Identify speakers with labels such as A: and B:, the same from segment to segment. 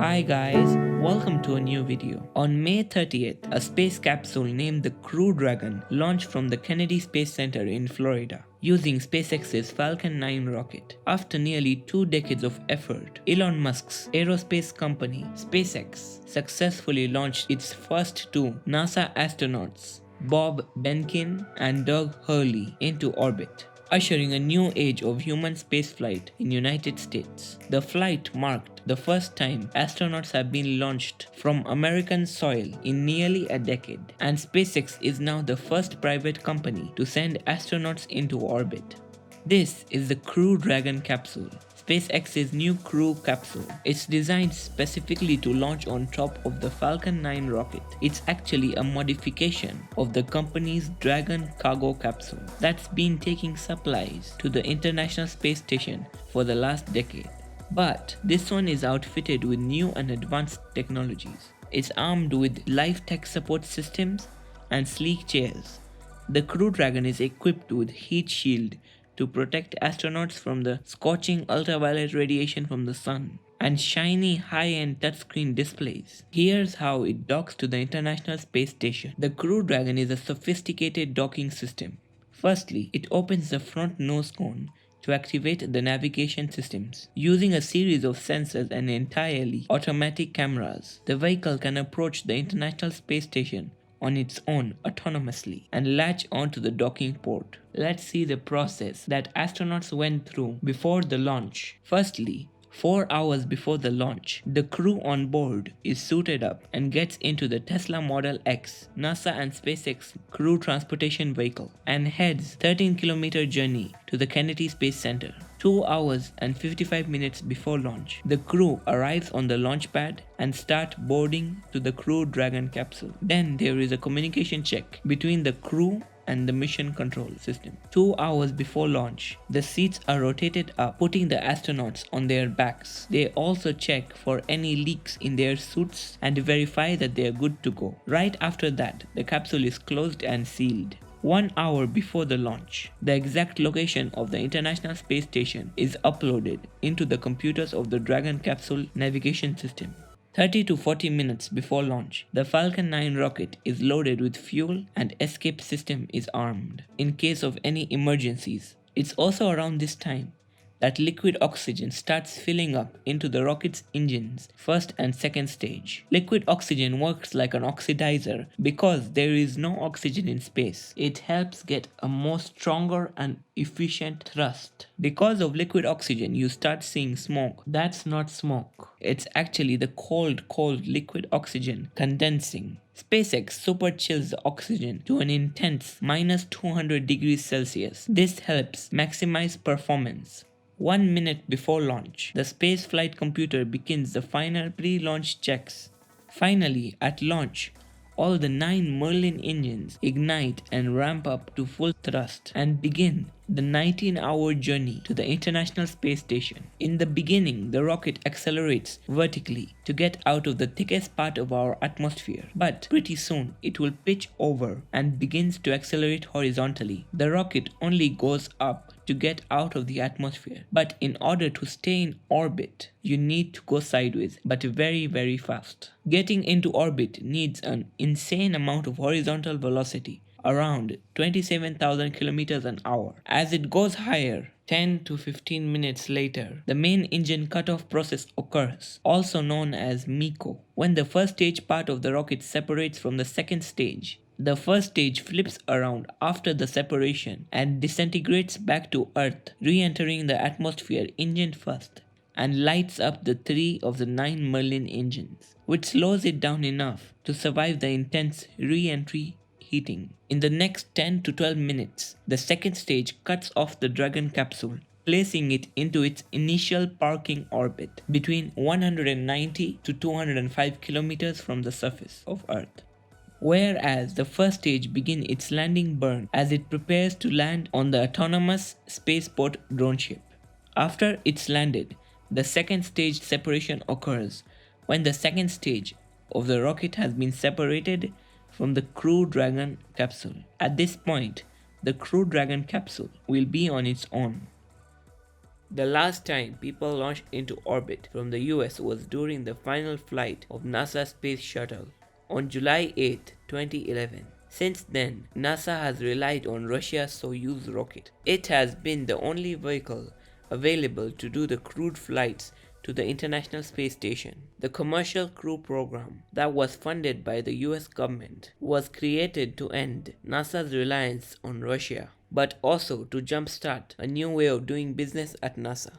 A: Hi guys, welcome to a new video. On May 30th, a space capsule named the Crew Dragon launched from the Kennedy Space Center in Florida using SpaceX's Falcon 9 rocket. After nearly 2 decades of effort, Elon Musk's aerospace company SpaceX successfully launched its first two NASA astronauts, Bob Behnken and Doug Hurley, into orbit, ushering a new age of human spaceflight in United States. The flight marked the first time astronauts have been launched from American soil in nearly a decade, and SpaceX is now the first private company to send astronauts into orbit. This is the Crew Dragon capsule, SpaceX's new Crew capsule. It's designed specifically to launch on top of the Falcon 9 rocket. It's actually a modification of the company's Dragon cargo capsule that's been taking supplies to the International Space Station for the last decade. But this one is outfitted with new and advanced technologies. It's armed with live tech support systems and sleek chairs. The Crew Dragon is equipped with heat shield to protect astronauts from the scorching ultraviolet radiation from the sun, and shiny high-end touchscreen displays. Here's how it docks to the International Space Station. The Crew Dragon is a sophisticated docking system. Firstly, it opens the front nose cone to activate the navigation systems. Using a series of sensors and entirely automatic cameras, the vehicle can approach the International Space Station on its own autonomously and latch onto the docking port. Let's see the process that astronauts went through before the launch. Firstly, 4 hours before the launch, the crew on board is suited up and gets into the Tesla Model X, NASA and SpaceX crew transportation vehicle, and heads 13-kilometer journey to the Kennedy Space Center. 2 hours and 55 minutes before launch, the crew arrives on the launch pad and start boarding to the Crew Dragon capsule. Then there is a communication check between the crew and the mission control system. 2 hours before launch, the seats are rotated up, putting the astronauts on their backs. They also check for any leaks in their suits and verify that they are good to go. Right after that, the capsule is closed and sealed. 1 hour before the launch, the exact location of the International Space Station is uploaded into the computers of the Dragon capsule navigation system. 30 to 40 minutes before launch, the Falcon 9 rocket is loaded with fuel and escape system is armed in case of any emergencies. It's also around this time that liquid oxygen starts filling up into the rocket's engines, first and second stage. Liquid oxygen works like an oxidizer because there is no oxygen in space. It helps get a more stronger and efficient thrust. Because of liquid oxygen, you start seeing smoke. That's not smoke. It's actually the cold liquid oxygen condensing. SpaceX super chills the oxygen to an intense minus 200 degrees Celsius. This helps maximize performance. 1 minute before launch, the spaceflight computer begins the final pre-launch checks. Finally, at launch, all the 9 Merlin engines ignite and ramp up to full thrust and begin the 19-hour journey to the International Space Station. In the beginning, the rocket accelerates vertically to get out of the thickest part of our atmosphere, but pretty soon it will pitch over and begins to accelerate horizontally. The rocket only goes up to get out of the atmosphere, but in order to stay in orbit, you need to go sideways, but very fast. Getting into orbit needs an insane amount of horizontal velocity, around 27,000 kilometers an hour. As it goes higher, 10 to 15 minutes later, the main engine cutoff process occurs, also known as MECO. When the first stage part of the rocket separates from the second stage, the first stage flips around after the separation and disintegrates back to Earth, re-entering the atmosphere engine first, and lights up the 3 of the 9 Merlin engines, which slows it down enough to survive the intense re-entry heating. In the next 10 to 12 minutes, the second stage cuts off the Dragon capsule, placing it into its initial parking orbit between 190 to 205 kilometers from the surface of Earth. Whereas the first stage begins its landing burn as it prepares to land on the autonomous spaceport drone ship. After it's landed, the second stage separation occurs when the second stage of the rocket has been separated from the Crew Dragon capsule. At this point, the Crew Dragon capsule will be on its own. The last time people launched into orbit from the US was during the final flight of NASA's Space Shuttle on July 8, 2011. Since then, NASA has relied on Russia's Soyuz rocket. It has been the only vehicle available to do the crewed flights to the International Space Station. The Commercial Crew Program, that was funded by the US government, was created to end NASA's reliance on Russia, but also to jumpstart a new way of doing business at NASA.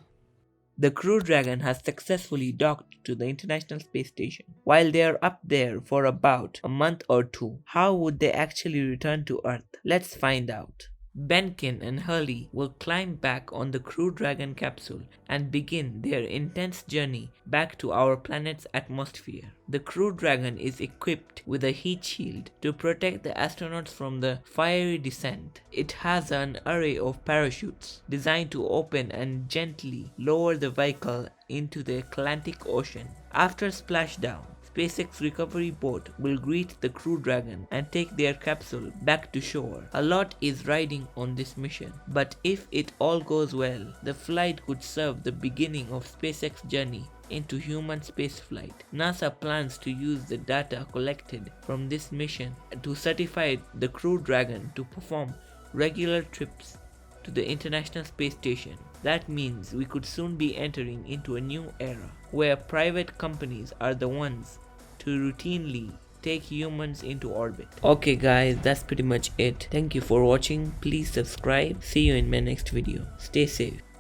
A: The Crew Dragon has successfully docked to the International Space Station. While they are up there for about a month or two, how would they actually return to Earth? Let's find out. Benkin and Hurley will climb back on the Crew Dragon capsule and begin their intense journey back to our planet's atmosphere. The Crew Dragon is equipped with a heat shield to protect the astronauts from the fiery descent. It has an array of parachutes designed to open and gently lower the vehicle into the Atlantic Ocean. After splashdown, SpaceX recovery boat will greet the Crew Dragon and take their capsule back to shore. A lot is riding on this mission, but if it all goes well, the flight could serve the beginning of SpaceX's journey into human spaceflight. NASA plans to use the data collected from this mission to certify the Crew Dragon to perform regular trips to the International Space Station. That means we could soon be entering into a new era where private companies are the ones to routinely take humans into orbit. Okay guys, that's pretty much it. Thank you for watching. Please subscribe. See you in my next video. Stay safe.